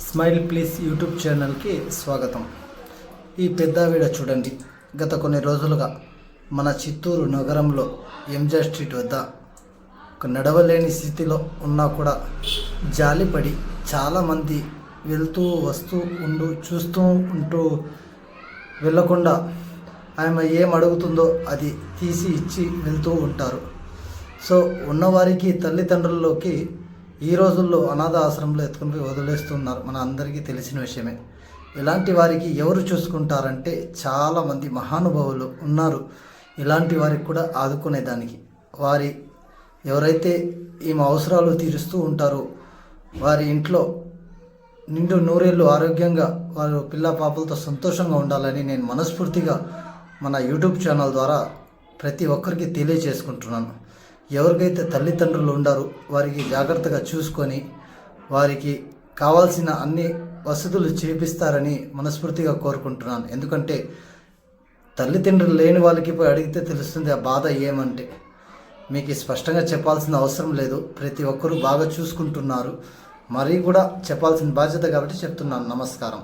Smile please YouTube ఛానల్కి స్వాగతం. ఈ పెద్ద వీడియో చూడండి. గత కొన్ని రోజులుగా మన చిత్తూరు నగరంలో ఎంజే స్ట్రీట్ వద్ద ఒక నడవలేని స్థితిలో ఉన్నా కూడా జాలిపడి చాలామంది వెళ్తూ వస్తూ చూస్తూ ఉంటూ వెళ్ళకుండా ఆమె ఏం అడుగుతుందో అది తీసి ఇచ్చి వెళ్తూ ఉంటారు. సో ఉన్నవారికి తల్లిదండ్రుల్లోకి ఈ రోజుల్లో అనాథ ఆశ్రమంలో ఎత్తుకుని పోయి వదిలేస్తున్నారు. మన అందరికీ తెలిసిన విషయమే. ఇలాంటి వారికి ఎవరు చూసుకుంటారంటే చాలామంది మహానుభావులు ఉన్నారు. ఇలాంటి వారికి కూడా ఆదుకునేదానికి వారి ఎవరైతే ఈమె అవసరాలు తీరుస్తూ ఉంటారో వారి ఇంట్లో నిండు నూరేళ్ళు ఆరోగ్యంగా వారు పిల్ల పాపలతో సంతోషంగా ఉండాలని నేను మనస్ఫూర్తిగా మన యూట్యూబ్ ఛానల్ ద్వారా ప్రతి ఒక్కరికి తెలియజేసుకుంటున్నాను. ఎవరికైతే తల్లిదండ్రులు ఉండారో వారికి జాగ్రత్తగా చూసుకొని వారికి కావాల్సిన అన్ని వసతులు చేపిస్తారని మనస్ఫూర్తిగా కోరుకుంటున్నాను. ఎందుకంటే తల్లిదండ్రులు లేని వాళ్ళకి పోయి అడిగితే తెలుస్తుంది ఆ బాధ ఏమంటే. మీకు స్పష్టంగా చెప్పాల్సిన అవసరం లేదు. ప్రతి ఒక్కరూ బాగా చూసుకుంటున్నారు. మరీ కూడా చెప్పాల్సిన బాధ్యత కాబట్టి చెప్తున్నాను. నమస్కారం.